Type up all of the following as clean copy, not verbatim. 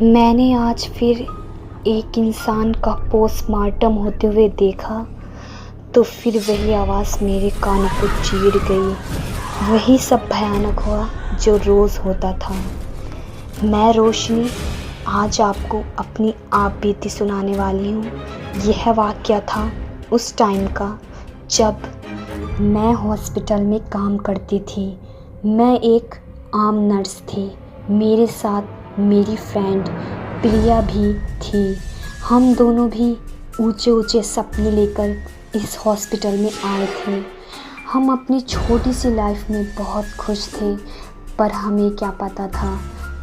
मैंने आज फिर एक इंसान का पोस्टमार्टम होते हुए देखा तो फिर वही आवाज़ मेरे कानों को चीर गई। वही सब भयानक हुआ जो रोज़ होता था। मैं रोशनी आज आपको अपनी आप बीती सुनाने वाली हूँ। यह वाक़या था उस टाइम का जब मैं हॉस्पिटल में काम करती थी। मैं एक आम नर्स थी। मेरे साथ मेरी फ्रेंड प्रिया भी थी। हम दोनों भी ऊंचे ऊंचे सपने लेकर इस हॉस्पिटल में आए थे। हम अपनी छोटी सी लाइफ में बहुत खुश थे, पर हमें क्या पता था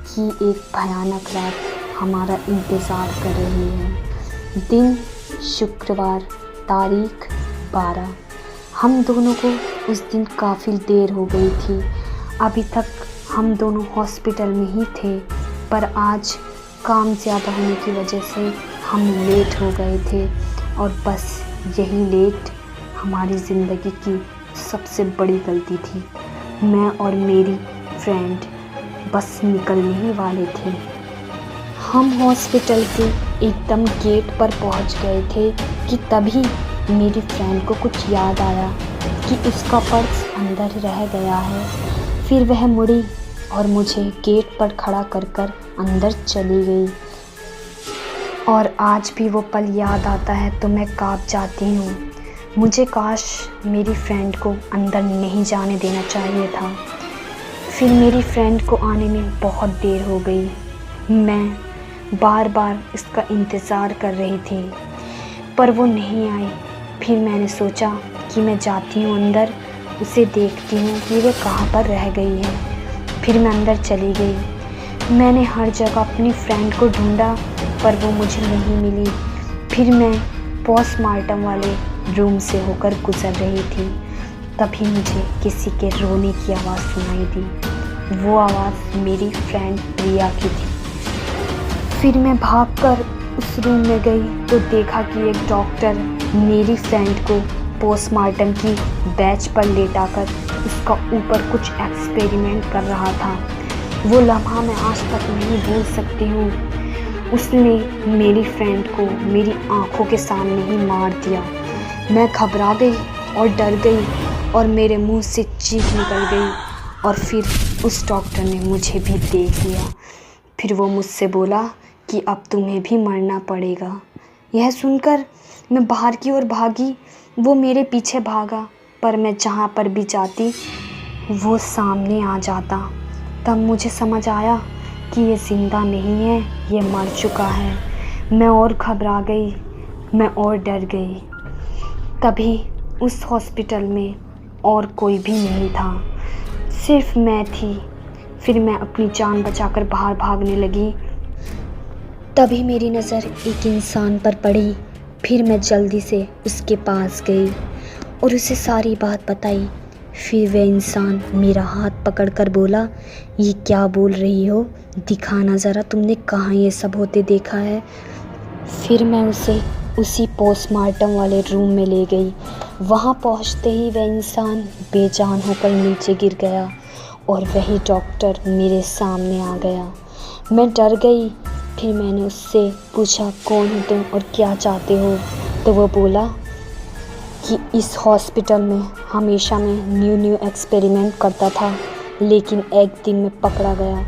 कि एक भयानक रात हमारा इंतज़ार कर रही है। दिन शुक्रवार, तारीख 12। हम दोनों को उस दिन काफ़ी देर हो गई थी। अभी तक हम दोनों हॉस्पिटल में ही थे, पर आज काम ज़्यादा होने की वजह से हम लेट हो गए थे और बस यही लेट हमारी ज़िंदगी की सबसे बड़ी गलती थी। मैं और मेरी फ्रेंड बस निकलने ही वाले थे। हम हॉस्पिटल के एकदम गेट पर पहुंच गए थे कि तभी मेरी फ्रेंड को कुछ याद आया कि उसका पर्स अंदर रह गया है। फिर वह मुड़ी और मुझे गेट पर खड़ा कर कर अंदर चली गई। और आज भी वो पल याद आता है तो मैं काँप जाती हूँ। मुझे काश मेरी फ्रेंड को अंदर नहीं जाने देना चाहिए था। फिर मेरी फ्रेंड को आने में बहुत देर हो गई। मैं बार बार इसका इंतज़ार कर रही थी, पर वो नहीं आई। फिर मैंने सोचा कि मैं जाती हूँ अंदर, उसे देखती हूँ कि वो कहाँ पर रह गई है। फिर मैं अंदर चली गई। मैंने हर जगह अपनी फ्रेंड को ढूंढा, पर वो मुझे नहीं मिली। फिर मैं पोस्टमार्टम वाले रूम से होकर गुजर रही थी, तभी मुझे किसी के रोने की आवाज़ सुनाई दी। वो आवाज़ मेरी फ्रेंड प्रिया की थी। फिर मैं भागकर उस रूम में गई तो देखा कि एक डॉक्टर मेरी फ्रेंड को पोस्टमार्टम की बेंच पर लेटाकर उसका ऊपर कुछ एक्सपेरिमेंट कर रहा था। वो लम्हा मैं आज तक नहीं भूल सकती हूँ। उसने मेरी फ्रेंड को मेरी आंखों के सामने ही मार दिया। मैं घबरा गई और डर गई और मेरे मुंह से चीख निकल गई। और फिर उस डॉक्टर ने मुझे भी देख लिया। फिर वो मुझसे बोला कि अब तुम्हें भी मरना पड़ेगा। यह सुनकर मैं बाहर की ओर भागी। वो मेरे पीछे भागा, पर मैं जहाँ पर भी जाती वो सामने आ जाता। तब मुझे समझ आया कि ये ज़िंदा नहीं है, ये मर चुका है। मैं और घबरा गई, मैं और डर गई। तभी उस हॉस्पिटल में और कोई भी नहीं था, सिर्फ मैं थी। फिर मैं अपनी जान बचाकर बाहर भागने लगी। तभी मेरी नज़र एक इंसान पर पड़ी। फिर मैं जल्दी से उसके पास गई और उसे सारी बात बताई। फिर वह इंसान मेरा हाथ पकड़कर बोला, ये क्या बोल रही हो, दिखाना ज़रा, तुमने कहाँ ये सब होते देखा है। फिर मैं उसे उसी पोस्टमार्टम वाले रूम में ले गई। वहाँ पहुँचते ही वह इंसान बेजान होकर नीचे गिर गया और वही डॉक्टर मेरे सामने आ गया। मैं डर गई। फिर मैंने उससे पूछा, कौन हो तुम और क्या चाहते हो। तो वो बोला कि इस हॉस्पिटल में हमेशा मैं न्यू एक्सपेरिमेंट करता था, लेकिन एक दिन मैं पकड़ा गया।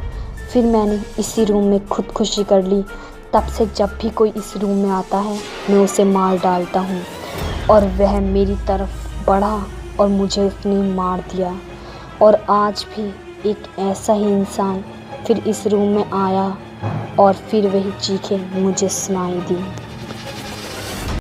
फिर मैंने इसी रूम में खुदकुशी कर ली। तब से जब भी कोई इस रूम में आता है मैं उसे मार डालता हूँ। और वह मेरी तरफ बढ़ा और मुझे उसने मार दिया। और आज भी एक ऐसा ही इंसान फिर इस रूम में आया और फिर वही चीखें मुझे सुनाई दी।